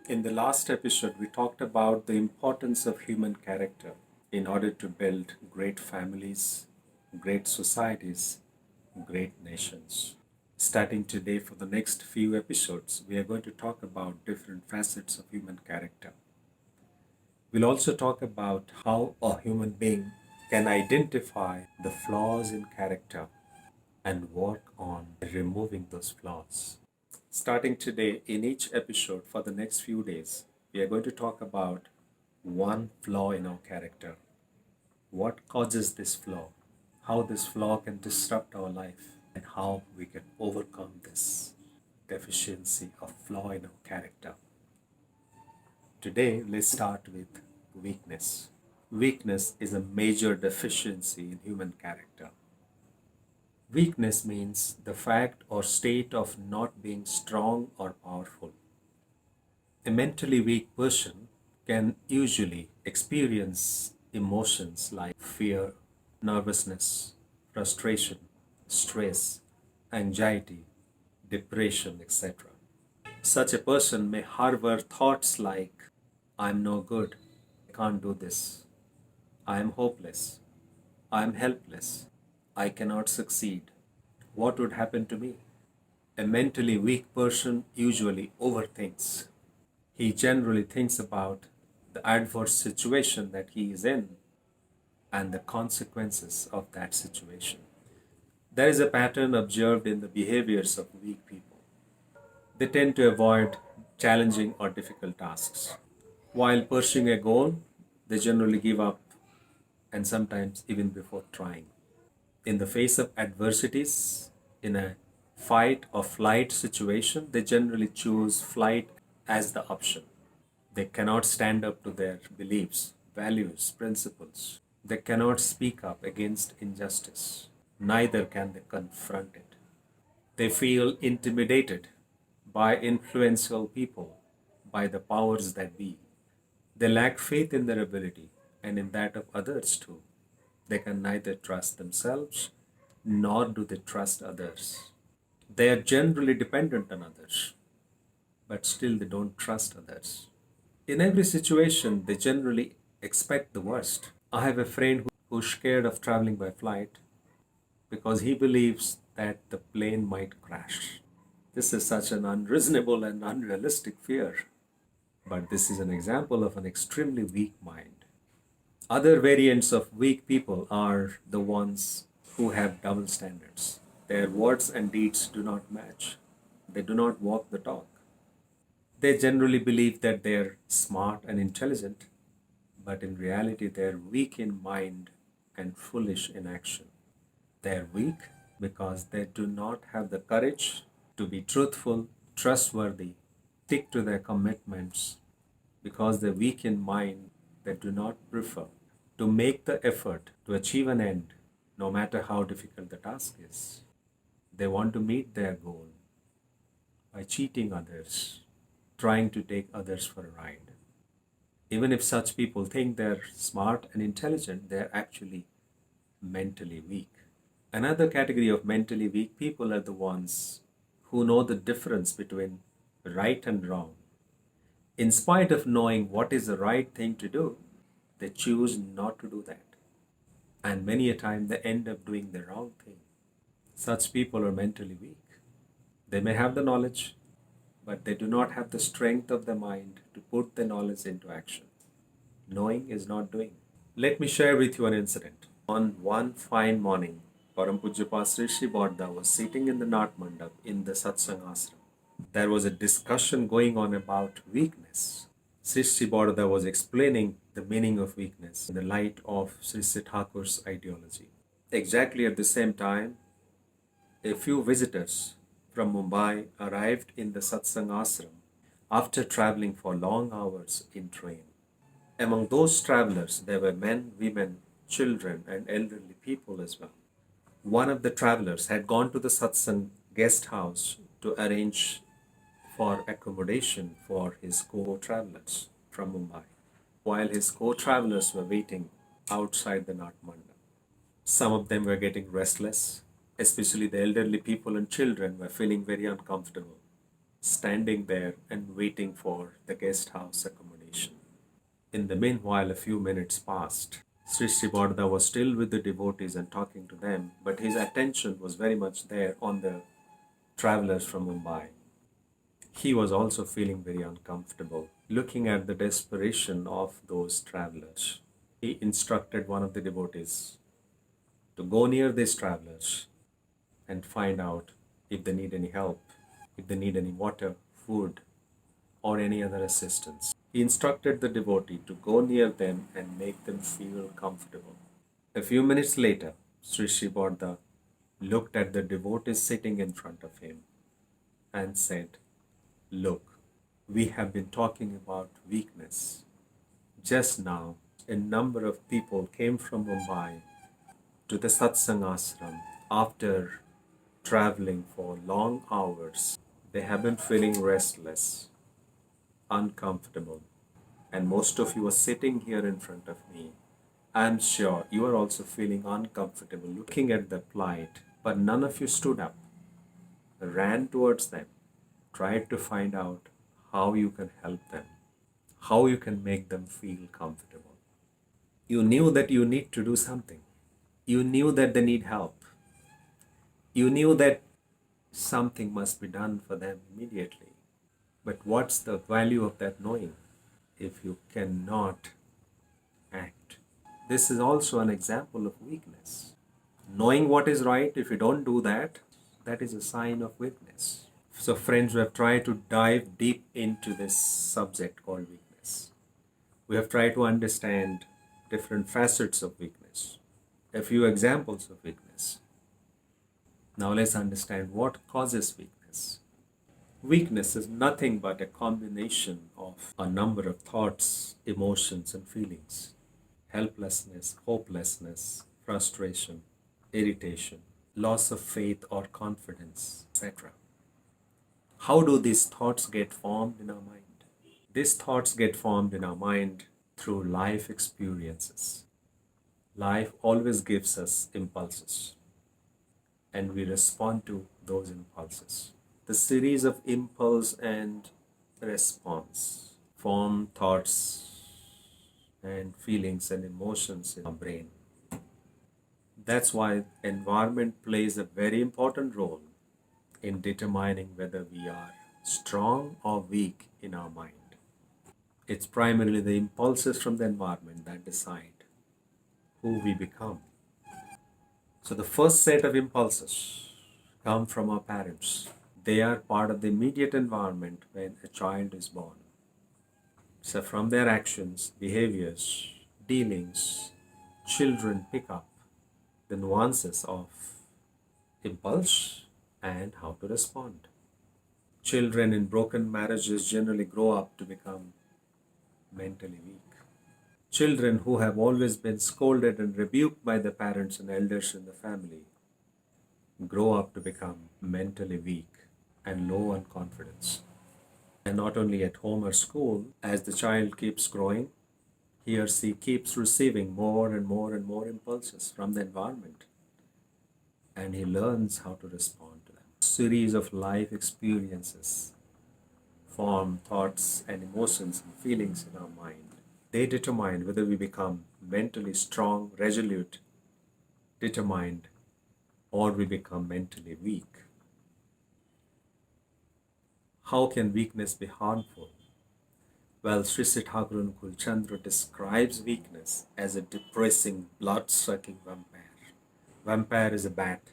In the last episode, we talked about the importance of human character in order to build great families, great societies, great nations. Starting today, for the next few episodes, we are going to talk about different facets of human character. We'll also talk about how a human being can identify the flaws in character and work on removing those flaws. Starting today, in each episode for the next few days, we are going to talk about one flaw in our character. What causes this flaw? How this flaw can disrupt our life, and how we can overcome this deficiency of flaw in our character. Today, let's start with weakness. Weakness is a major deficiency in human character. Weakness means the fact or state of not being strong or powerful. A mentally weak person can usually experience emotions like fear, nervousness, frustration, stress, anxiety, depression, etc. Such a person may harbor thoughts like, I'm no good, I can't do this, I am hopeless, I am helpless, I cannot succeed, what would happen to me? A mentally weak person usually overthinks. He generally thinks about the adverse situation that he is in and the consequences of that situation. There is a pattern observed in the behaviors of weak people. They tend to avoid challenging or difficult tasks. While pursuing a goal, they generally give up and sometimes even before trying. In the face of adversities, in a fight or flight situation, they generally choose flight as the option. They cannot stand up to their beliefs, values, principles. They cannot speak up against injustice. Neither can they confront it. They feel intimidated by influential people, by the powers that be. They lack faith in their ability and in that of others too. They can neither trust themselves nor do they trust others. They are generally dependent on others, but still they don't trust others. In every situation, they generally expect the worst. I have a friend who's scared of traveling by flight because he believes that the plane might crash. This is such an unreasonable and unrealistic fear, but this is an example of an extremely weak mind. Other variants of weak people are the ones who have double standards. Their words and deeds do not match. They do not walk the talk. They generally believe that they're smart and intelligent, but in reality, they're weak in mind and foolish in action. They're weak because they do not have the courage to be truthful, trustworthy, stick to their commitments, because they're weak in mind, they do not prefer to make the effort to achieve an end, no matter how difficult the task is. They want to meet their goal by cheating others, trying to take others for a ride. Even if such people think they're smart and intelligent, they're actually mentally weak. Another category of mentally weak people are the ones who know the difference between right and wrong. In spite of knowing what is the right thing to do, they choose not to do that. And many a time they end up doing the wrong thing. Such people are mentally weak. They may have the knowledge, but they do not have the strength of the mind to put the knowledge into action. Knowing is not doing. Let me share with you an incident. On one fine morning, Param Pujya Sri Sri Bodda was sitting in the Nat Mandap in the Satsang Ashram. There was a discussion going on about weakness. Sri Sri Bodda was explaining the meaning of weakness in the light of Sri Sri Thakur's ideology. Exactly at the same time, a few visitors from Mumbai arrived in the Satsang Ashram after traveling for long hours in train. Among those travelers, there were men, women, children, and elderly people as well. One of the travelers had gone to the Satsang guest house to arrange for accommodation for his co-travelers from Mumbai, while his co-travelers were waiting outside the Nat Mandap. Some of them were getting restless, especially the elderly people and children were feeling very uncomfortable. standing there and waiting for the guest house accommodation. In the meanwhile, a few minutes passed. Sri Srivardha was still with the devotees and talking to them, but his attention was very much there on the travelers from Mumbai. He was also feeling very uncomfortable, looking at the desperation of those travelers. He instructed one of the devotees to go near these travelers and find out if they need any help, if they need any water, food, or any other assistance. He instructed the devotee to go near them and make them feel comfortable. A few minutes later, Sri Srivardha looked at the devotees sitting in front of him and said, "Look, we have been talking about weakness. Just now, a number of people came from Mumbai to the satsang ashram after traveling for long hours. They have been feeling restless, uncomfortable, and most of you are sitting here in front of me. I'm sure you are also feeling uncomfortable looking at their plight, but none of you stood up, ran towards them, tried to find out how you can help them, how you can make them feel comfortable. You knew that you need to do something. You knew that they need help. You knew that something must be done for them immediately. But what's the value of that knowing if you cannot act? This is also an example of weakness. Knowing what is right, if you don't do that, that is a sign of weakness. So, friends, we have tried to dive deep into this subject called weakness. We have tried to understand different facets of weakness, a few examples of weakness. Now, let's understand what causes weakness. Weakness is nothing but a combination of a number of thoughts, emotions, and feelings: helplessness, hopelessness, frustration, irritation, loss of faith or confidence, etc. How do these thoughts get formed in our mind? These thoughts get formed in our mind through life experiences. Life always gives us impulses, and we respond to those impulses. The series of impulse and response form thoughts and feelings and emotions in our brain. That's why environment plays a very important role in determining whether we are strong or weak in our mind. It's primarily the impulses from the environment that decide who we become. So the first set of impulses come from our parents. They are part of the immediate environment when a child is born. So from their actions, behaviors, dealings, children pick up the nuances of impulse and how to respond. Children in broken marriages generally grow up to become mentally weak. Children who have always been scolded and rebuked by the parents and elders in the family grow up to become mentally weak and low on confidence. And not only at home or school, as the child keeps growing, he or she keeps receiving more and more and more impulses from the environment, and he learns how to respond to them. Series of life experiences form thoughts and emotions and feelings in our mind. They determine whether we become mentally strong, resolute, determined, or we become mentally weak. How can weakness be harmful? Well, Sri Sri Thakur Anukul Chandra describes weakness as a depressing, blood-sucking vampire. Vampire is a bat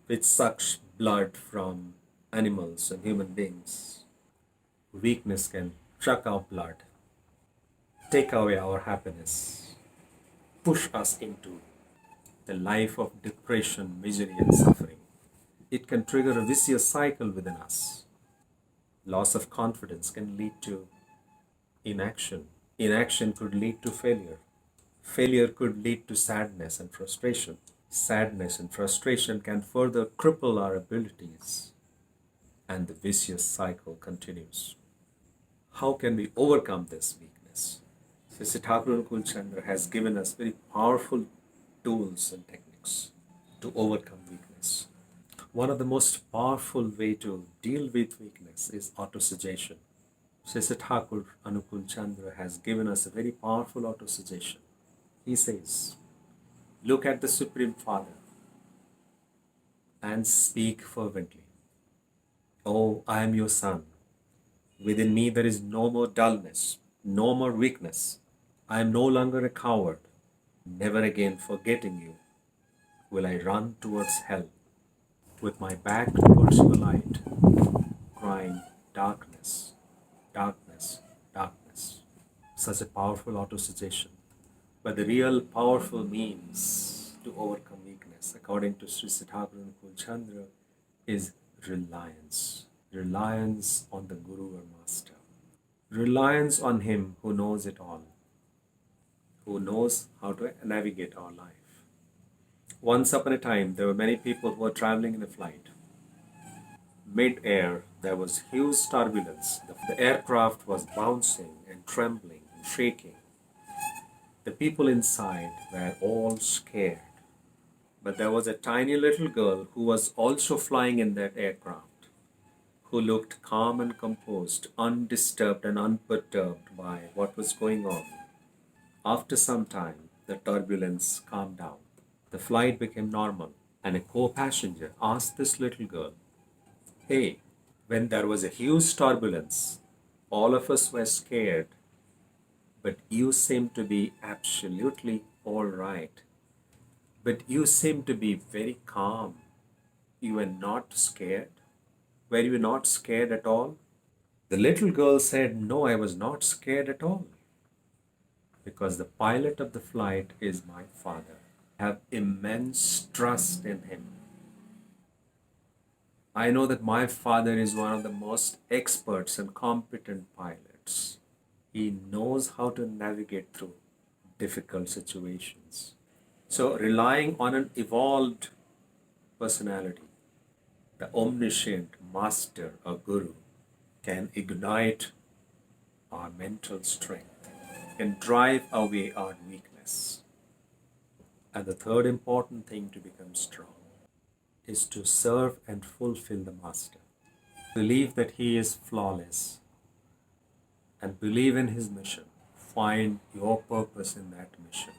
which sucks blood from animals and human beings. Weakness can suck our blood, take away our happiness, push us into the life of depression, misery, and suffering. It can trigger a vicious cycle within us. Loss of confidence can lead to inaction. Inaction could lead to failure. Failure could lead to sadness and frustration. Sadness and frustration can further cripple our abilities, and the vicious cycle continues. How can we overcome this weakness? Sri Thakur Kulchandra has given us very powerful tools and techniques to overcome weakness. One of the most powerful way to deal with weakness is autosuggestion. Sri Thakur Anukul Chandra has given us a very powerful autosuggestion. He says, look at the Supreme Father and speak fervently. Oh, I am your son. Within me there is no more dullness, no more weakness. I am no longer a coward. Never again forgetting you will I run towards hell with my back towards your light, crying, darkness, darkness, darkness. Such a powerful autosuggestion. But the real powerful means to overcome weakness, according to Sri Siddhartha Chandra, is reliance. Reliance on the Guru or Master. Reliance on Him who knows it all, who knows how to navigate our life. Once upon a time, there were many people who were traveling in a flight. Mid-air, there was huge turbulence. The aircraft was bouncing and trembling and shaking. The people inside were all scared. But there was a tiny little girl who was also flying in that aircraft, who looked calm and composed, undisturbed and unperturbed by what was going on. After some time, the turbulence calmed down. The flight became normal, and a co-passenger asked this little girl, hey, when there was a huge turbulence, all of us were scared, but you seem to be absolutely all right. But you seem to be very calm. You were not scared. Were you not scared at all? The little girl said, no, I was not scared at all. Because the pilot of the flight is my father. I have immense trust in him. I know that my father is one of the most experts and competent pilots. He knows how to navigate through difficult situations. So, relying on an evolved personality, the omniscient master or guru, can ignite our mental strength, can drive away our weakness. And the third important thing to become strong is to serve and fulfill the master. Believe that he is flawless and believe in his mission. Find your purpose in that mission.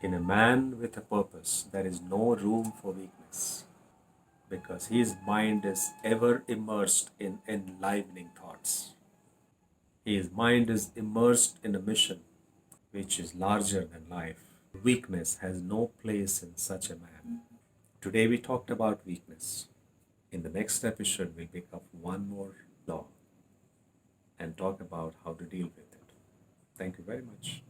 In a man with a purpose, there is no room for weakness because his mind is ever immersed in enlivening thoughts. His mind is immersed in a mission which is larger than life. Weakness has no place in such a man. Today we talked about weakness. In the next episode, we'll pick up one more law and talk about how to deal with it. Thank you very much.